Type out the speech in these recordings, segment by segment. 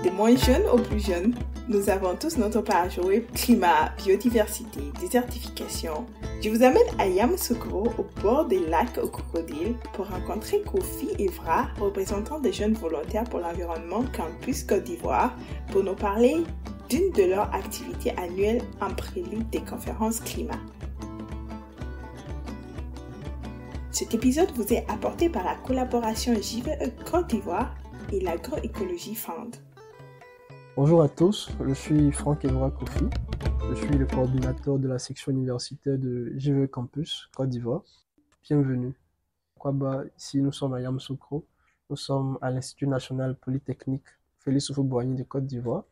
Des moins jeunes aux plus jeunes, nous avons tous notre part à jouer. Climat, biodiversité, désertification. Je vous amène à Yamoussoukro, au bord des lacs aux crocodiles, pour rencontrer Kofi Evra, représentant des jeunes volontaires pour l'environnement Campus Côte d'Ivoire, pour nous parler d'une de leurs activités annuelles en prélude des conférences climat. Cet épisode vous est apporté par la collaboration JVE Côte d'Ivoire et l'Agroécologie Fund. Bonjour à tous, je suis Franck Evra Kofi, je suis le coordinateur de la section universitaire de JVE Campus Côte d'Ivoire. Bienvenue. Ici nous sommes à Yamoussoukro, nous sommes à l'Institut national polytechnique Félix Houphouët-Boigny de Côte d'Ivoire.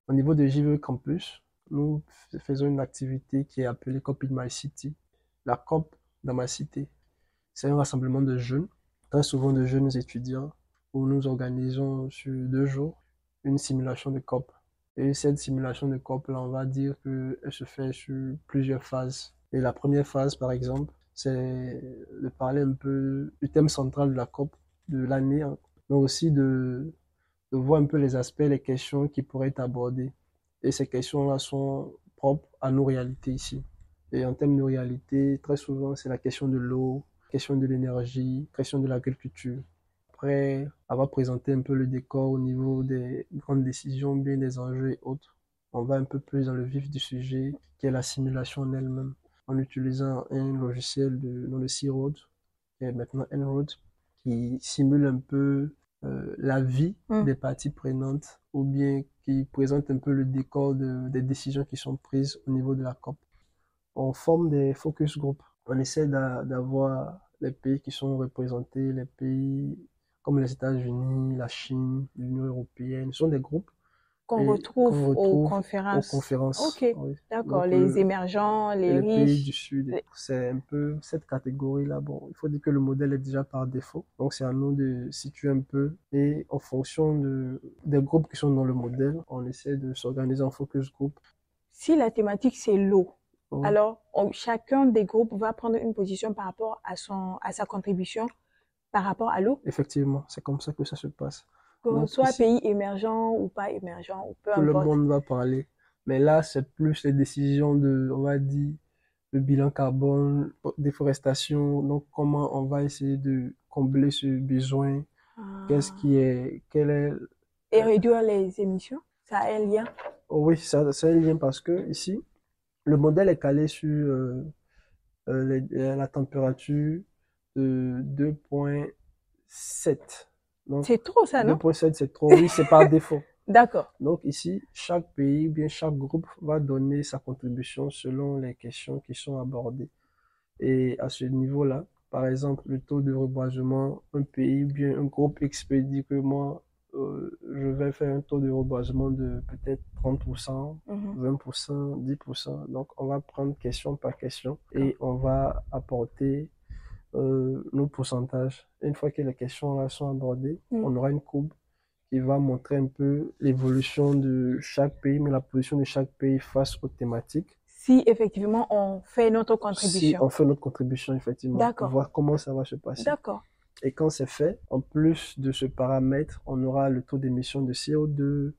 Au niveau de JVE Campus, nous faisons une activité qui est appelée COP in My City, la COP dans ma cité. C'est un rassemblement de jeunes, très souvent de jeunes étudiants, où nous organisons sur 2 jours une simulation de COP. Et cette simulation de COP, là, on va dire qu'elle se fait sur plusieurs phases. Et la première phase, par exemple, c'est de parler un peu du thème central de la COP de l'année, mais aussi de voir un peu les aspects, les questions qui pourraient être abordées. Et ces questions-là sont propres à nos réalités ici. Et en termes de réalité, très souvent, c'est la question de l'eau, question de l'énergie, question de l'agriculture. Après avoir présenté un peu le décor au niveau des grandes décisions, bien des enjeux et autres, on va un peu plus dans le vif du sujet, qui est la simulation en elle-même, en utilisant un logiciel de nom de C-Road, qui est maintenant N-Road, qui simule un peu la vie des parties prenantes, ou bien qui présente un peu le décor des décisions qui sont prises au niveau de la COP. On forme des focus groups. On essaie d'avoir les pays qui sont représentés, les pays comme les États-Unis, la Chine, l'Union européenne. Ce sont des groupes qu'on retrouve aux conférences. Ok, oui. D'accord. Donc, les émergents, les riches. Les pays du Sud, c'est un peu cette catégorie-là. Bon, il faut dire que le modèle est déjà par défaut. Donc, c'est à nous de situer un peu. Et en fonction des groupes qui sont dans le modèle, on essaie de s'organiser en focus group. Si la thématique, c'est l'eau, alors chacun des groupes va prendre une position par rapport à sa contribution par rapport à l'eau. Effectivement, c'est comme ça que ça se passe. Donc, soit ici, pays émergent ou pas émergent, ou peu importe. Tout le monde va parler. Mais là, c'est plus les décisions on va dire, le bilan carbone, déforestation. Donc, comment on va essayer de combler ce besoin? Quel est... Et réduire les émissions? Ça a un lien? Oui, ça a un lien parce que ici, le modèle est calé sur la température de 2,7. C'est trop ça, non? 2,7 c'est trop, oui, c'est par défaut. D'accord. Donc ici, chaque pays, bien chaque groupe va donner sa contribution selon les questions qui sont abordées. Et à ce niveau-là, par exemple, le taux de reboisement, un pays, bien un groupe X peut dire que moi, je vais faire un taux de reboisement de peut-être 30%, 20%, 10%. Donc on va prendre question par question et on va apporter nos pourcentages. Une fois que les questions là sont abordées, on aura une courbe qui va montrer un peu l'évolution de chaque pays, mais la position de chaque pays face aux thématiques. Si effectivement on fait notre contribution. Si on fait notre contribution, effectivement. D'accord. Pour voir comment ça va se passer. D'accord. Et quand c'est fait, en plus de ce paramètre, on aura le taux d'émission de CO2,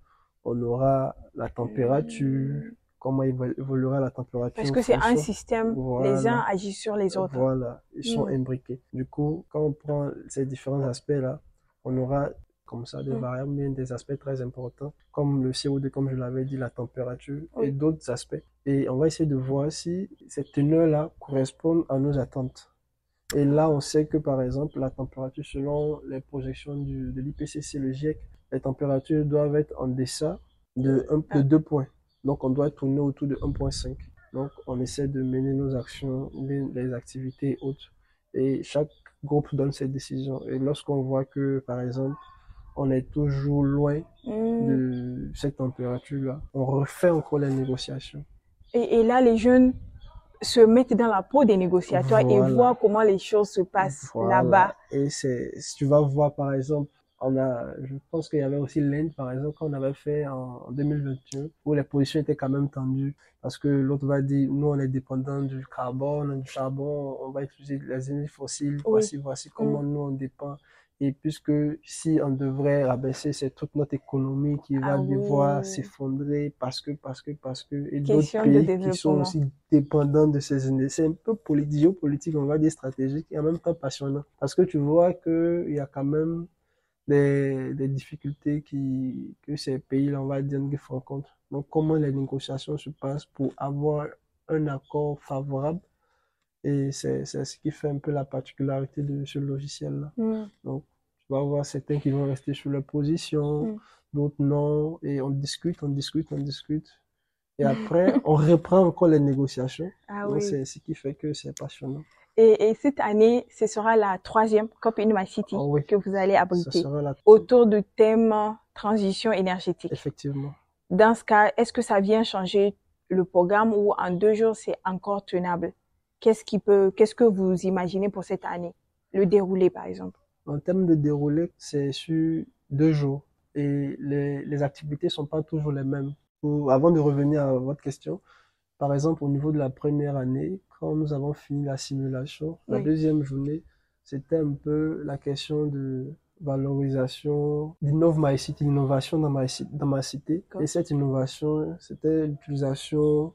on aura la température, comment évoluera la température. Parce que c'est un système, voilà. Les uns agissent sur les autres. Voilà, ils sont imbriqués. Du coup, quand on prend ces différents aspects-là, on aura comme ça des variables, mais des aspects très importants, comme le CO2, comme je l'avais dit, la température et d'autres aspects. Et on va essayer de voir si cette teneur-là correspond à nos attentes. Et là, on sait que, par exemple, la température, selon les projections de l'IPCC, le GIEC, les températures doivent être en deçà de 2 points. Donc, on doit tourner autour de 1,5. Donc, on essaie de mener nos actions, les activités et autres. Et chaque groupe donne ses décisions. Et lorsqu'on voit que, par exemple, on est toujours loin de cette température-là, on refait encore les négociations. Et là, les jeunes se mettent dans la peau des négociateurs et voient comment les choses se passent là-bas. Et si tu vas voir, par exemple, je pense qu'il y avait aussi l'Inde, par exemple, qu'on avait fait en 2021, où les positions étaient quand même tendues, parce que l'autre va dire, nous, on est dépendant du carbone, du charbon, on va utiliser les énergies fossiles, voici comment nous, on dépend. Et puisque si on devrait rabaisser, c'est toute notre économie qui va Ah devoir oui, s'effondrer parce que, et d'autres question de pays qui sont développement. aussi dépendants de ces énergies. C'est un peu géopolitique, on va dire stratégique et en même temps passionnant. Parce que tu vois qu'il y a quand même des difficultés que ces pays-là, on va dire, qu'ils rencontrent. Donc, comment les négociations se passent pour avoir un accord favorable et c'est ce qui fait un peu la particularité de ce logiciel-là. Mm, Donc, tu vas avoir certains qui vont rester sur leur position, mm. d'autres non, et on discute, on discute, on discute. Et après, on reprend encore les négociations. Ah Donc, oui. c'est ce qui fait que c'est passionnant. Et cette année, ce sera la troisième COP in My City Oh oui, que vous allez ça abriter sera là, autour du thème transition énergétique. effectivement. Dans ce cas, est-ce que ça vient changer le programme ou en 2 jours, c'est encore tenable? Qu'est-ce que vous imaginez pour cette année? Le déroulé, par exemple. En termes de déroulé, c'est sur 2 jours et les activités sont pas toujours les mêmes. Avant de revenir à votre question, par exemple, au niveau de la première année, quand nous avons fini la simulation, la Oui, deuxième journée, c'était un peu la question de valorisation, d'innove my city, l'innovation dans ma cité. Et d'accord. cette innovation, c'était l'utilisation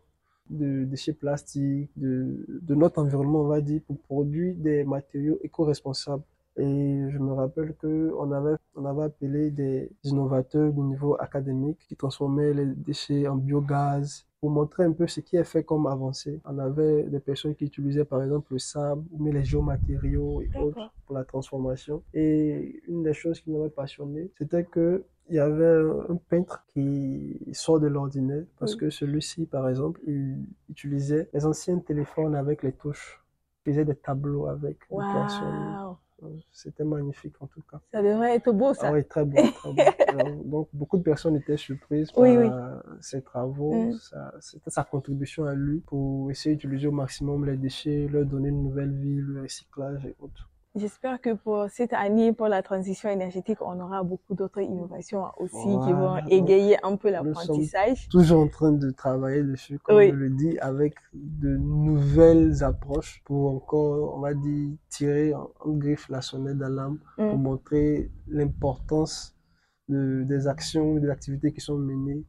de déchets plastiques, de notre environnement, on va dire, pour produire des matériaux éco-responsables. Et je me rappelle que on avait appelé des innovateurs du niveau académique qui transformaient les déchets en biogaz pour montrer un peu ce qui est fait comme avancée. On avait des personnes qui utilisaient par exemple le sable ou bien les géomatériaux et autres D'accord. pour la transformation. Et une des choses qui m'avait passionné, c'était que il y avait un peintre qui sort de l'ordinaire parce Oui. que celui-ci, par exemple, il utilisait les anciens téléphones avec les touches. Il faisait des tableaux avec de création. Waouh. C'était magnifique en tout cas. Ça devrait être beau, Ah ça. oui, très beau, très beau. Donc, beaucoup de personnes étaient surprises Oui, oui. par ses travaux. Mm. C'était sa contribution à lui pour essayer d'utiliser au maximum les déchets, leur donner une nouvelle vie, le recyclage et autres. J'espère que pour cette année, pour la transition énergétique, on aura beaucoup d'autres innovations aussi qui vont Voilà, donc égayer un peu nous sommes l'apprentissage. toujours en train de travailler dessus, comme je Oui. le dis, avec de nouvelles approches pour encore, on va dire, tirer en griffe la sonnette d'alarme pour Mm. montrer l'importance des actions, des activités qui sont menées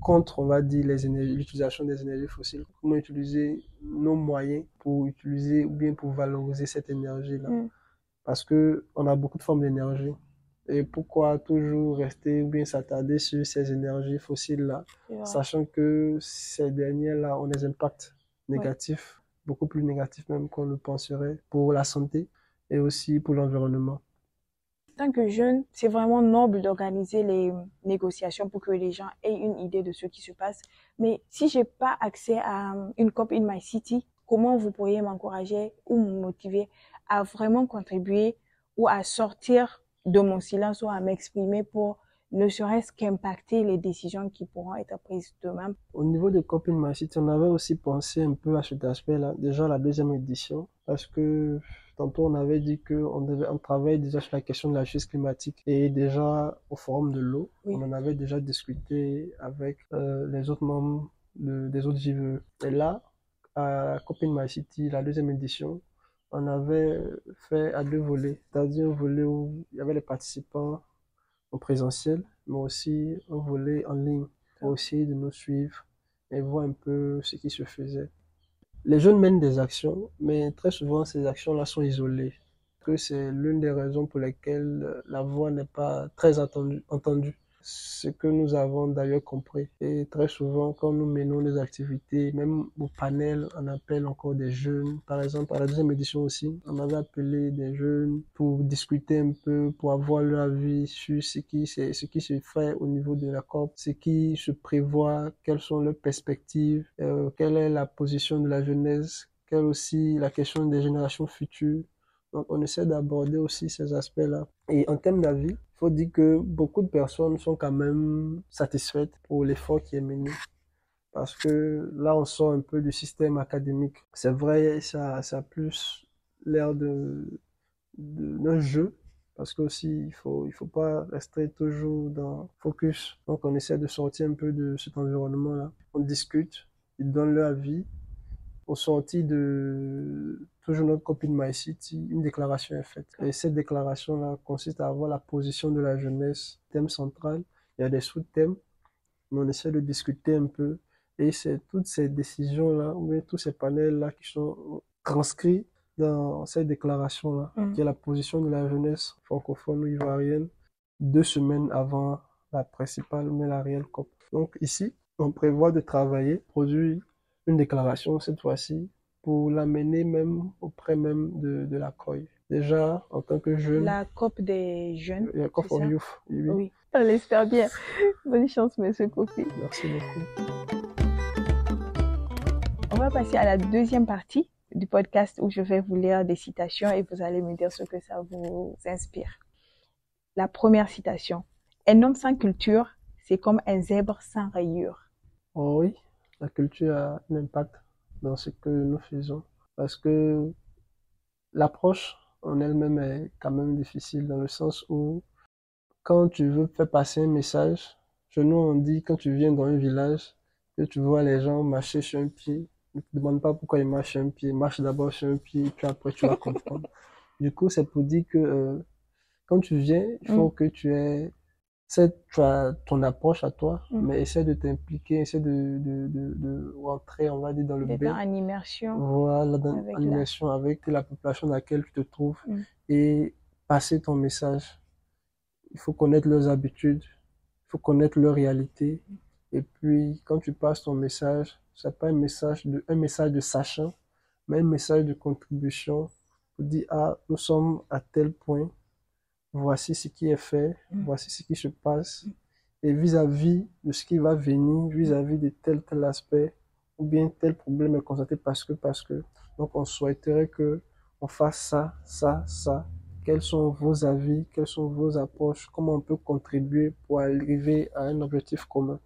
contre, on va dire, l'utilisation des énergies fossiles. Comment utiliser nos moyens pour utiliser ou bien pour valoriser cette énergie-là. Mm. Parce que on a beaucoup de formes d'énergie. Et pourquoi toujours rester ou bien s'attarder sur ces énergies fossiles-là, C'est vrai. sachant que ces dernières-là ont des impacts Oui. négatifs, beaucoup plus négatifs même qu'on le penserait, pour la santé et aussi pour l'environnement. Tant que jeune, c'est vraiment noble d'organiser les négociations pour que les gens aient une idée de ce qui se passe. Mais si j'ai pas accès à une COP in my city, comment vous pourriez m'encourager ou me motiver à vraiment contribuer ou à sortir de mon silence ou à m'exprimer pour ne serait-ce qu'impacter les décisions qui pourront être prises demain? Au niveau de Copy My City, on avait aussi pensé un peu à cet aspect-là, déjà la deuxième édition, parce que tantôt on avait dit on travaille déjà sur la question de la crise climatique et déjà au forum de l'eau, Oui. on en avait déjà discuté avec les autres membres des autres JVE. Et là, à Copy My City, la deuxième édition, on avait fait à 2 volets, c'est-à-dire un volet où il y avait les participants en présentiel, mais aussi un volet en ligne pour essayer de nous suivre et voir un peu ce qui se faisait. Les jeunes mènent des actions, mais très souvent ces actions-là sont isolées. Que c'est l'une des raisons pour lesquelles la voix n'est pas très entendue. Ce que nous avons d'ailleurs compris. Et très souvent, quand nous menons des activités, même au panel, on appelle encore des jeunes. Par exemple, à la deuxième édition aussi, on avait appelé des jeunes pour discuter un peu, pour avoir leur avis sur ce qui se fait au niveau de la COP, ce qui se prévoit, quelles sont leurs perspectives, quelle est la position de la jeunesse, quelle aussi la question des générations futures. Donc, on essaie d'aborder aussi ces aspects-là. Et en termes d'avis, il faut dire que beaucoup de personnes sont quand même satisfaites pour l'effort qui est mené. Parce que là, on sort un peu du système académique. C'est vrai, ça a plus l'air d'un jeu. Parce que aussi, il faut pas rester toujours dans focus. Donc, on essaie de sortir un peu de cet environnement-là. On discute, ils donnent leur avis, au sorti de toujours notre copine My City, une déclaration est faite. Et cette déclaration-là consiste à avoir la position de la jeunesse, thème central. Il y a des sous-thèmes, mais on essaie de discuter un peu. Et c'est toutes ces décisions-là, ou bien tous ces panels-là qui sont transcrits dans cette déclaration-là, qui est la position de la jeunesse francophone ou ivoirienne 2 semaines avant la principale, mais la réelle COP. Donc ici, on prévoit de travailler, produire une déclaration cette fois-ci pour l'amener même auprès même de la COI. Déjà, en tant que jeune... La COP des jeunes, La COP c'est for ça? Youth, oui. Oui, on l'espère bien. Bonne chance, monsieur Kofi. Merci beaucoup. On va passer à la deuxième partie du podcast où je vais vous lire des citations et vous allez me dire ce que ça vous inspire. La première citation. Un homme sans culture, c'est comme un zèbre sans rayures. Oh oui, la culture a un impact dans ce que nous faisons parce que l'approche en elle-même est quand même difficile dans le sens où quand tu veux faire passer un message, chez nous on dit quand tu viens dans un village que tu vois les gens marcher sur un pied, ne te demande pas pourquoi ils marchent sur un pied, marche d'abord sur un pied puis après tu vas comprendre. Du coup c'est pour dire que quand tu viens, il faut que tu as ton approche à toi, mais essaie de t'impliquer, essaie de rentrer, on va dire, dans le bain. En immersion. Voilà, en immersion avec la population dans laquelle tu te trouves et passer ton message. Il faut connaître leurs habitudes, il faut connaître leur réalité. Et puis, quand tu passes ton message, c'est pas un message de sachant, mais un message de contribution pour dire, ah, nous sommes à tel point. Voici ce qui est fait, voici ce qui se passe. Et vis-à-vis de ce qui va venir, vis-à-vis de tel aspect, ou bien tel problème est constaté parce que. Donc, on souhaiterait que on fasse ça. Quels sont vos avis, quelles sont vos approches, comment on peut contribuer pour arriver à un objectif commun.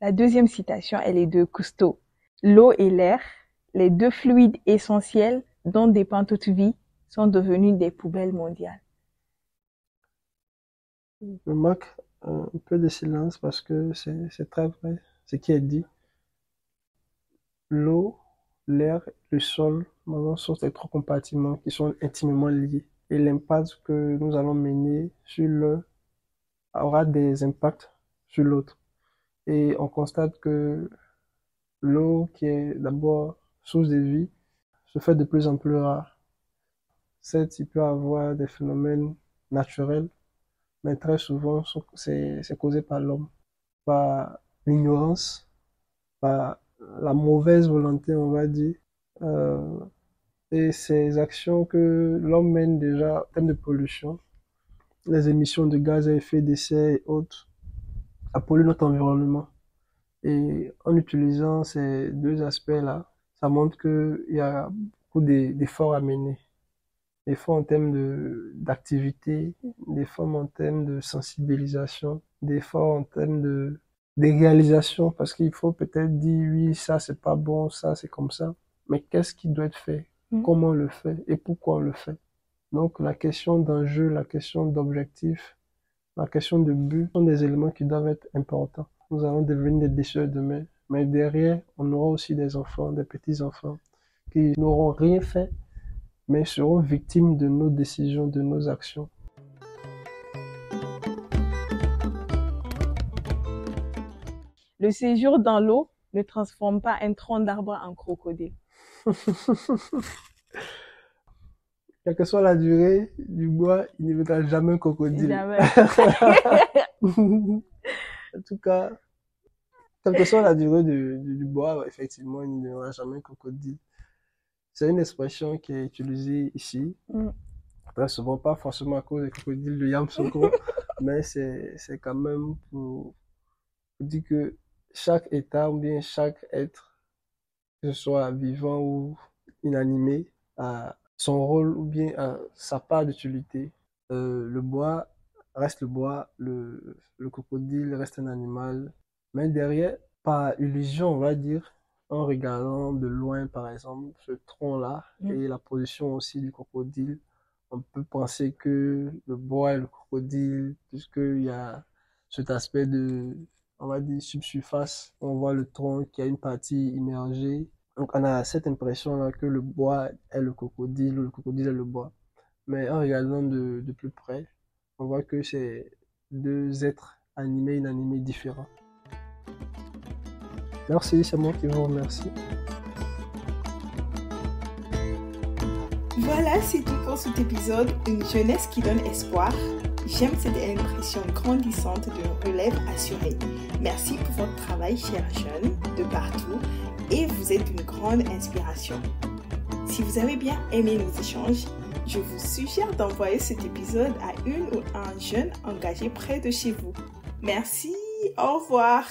La deuxième citation, elle est de Cousteau. L'eau et l'air, les deux fluides essentiels dont dépend toute vie, sont devenus des poubelles mondiales. Je marque un peu de silence parce que c'est très vrai ce qui est dit. L'eau, l'air, le sol, maintenant, sont ces 3 compartiments qui sont intimement liés. Et l'impact que nous allons mener sur l'un aura des impacts sur l'autre. Et on constate que l'eau, qui est d'abord source de vie, se fait de plus en plus rare. Certes, il peut y avoir des phénomènes naturels, mais très souvent, c'est causé par l'homme, par l'ignorance, par la mauvaise volonté, on va dire, et ces actions que l'homme mène déjà en termes de pollution, les émissions de gaz à effet de serre et autres, ça pollue notre environnement. Et en utilisant ces 2 aspects-là, ça montre qu'il y a beaucoup d'efforts à mener. D'efforts en termes d'activité, d'efforts en termes de sensibilisation, d'efforts en termes de réalisation, parce qu'il faut peut-être dire, oui, ça c'est pas bon, ça c'est comme ça. Mais qu'est-ce qui doit être fait? Comment on le fait? Et pourquoi on le fait? Donc la question d'enjeu, la question d'objectif, la question de but sont des éléments qui doivent être importants. Nous allons devenir des décideurs demain, mais derrière, on aura aussi des enfants, des petits-enfants, qui n'auront rien fait, mais seront victimes de nos décisions, de nos actions. Le séjour dans l'eau ne transforme pas un tronc d'arbre en crocodile. Quelle que soit la durée du bois, il ne viendra jamais un crocodile. Jamais. En tout cas, quelle que soit la durée du bois, effectivement, il ne viendra jamais un crocodile. C'est une expression qui est utilisée ici, très souvent, pas forcément à cause des crocodiles de Yamoussoukro, mais c'est quand même pour dire que chaque état ou bien chaque être, que ce soit vivant ou inanimé, a son rôle ou bien sa part d'utilité. Le bois reste le bois, le crocodile reste un animal, mais derrière, par illusion, on va dire, en regardant de loin, par exemple, ce tronc-là et la position aussi du crocodile, on peut penser que le bois et le crocodile, puisqu'il y a cet aspect de, on va dire, subsurface. On voit le tronc qui a une partie immergée. Donc, on a cette impression-là que le bois est le crocodile ou le crocodile est le bois. Mais en regardant de plus près, on voit que c'est deux êtres animés et inanimés différents. Merci, c'est moi qui vous remercie. Voilà, c'est tout pour cet épisode. Une jeunesse qui donne espoir. J'aime cette impression grandissante d'une relève assurée. Merci pour votre travail, chers jeunes, de partout, et vous êtes une grande inspiration. Si vous avez bien aimé nos échanges, je vous suggère d'envoyer cet épisode à une ou un jeune engagé près de chez vous. Merci, au revoir.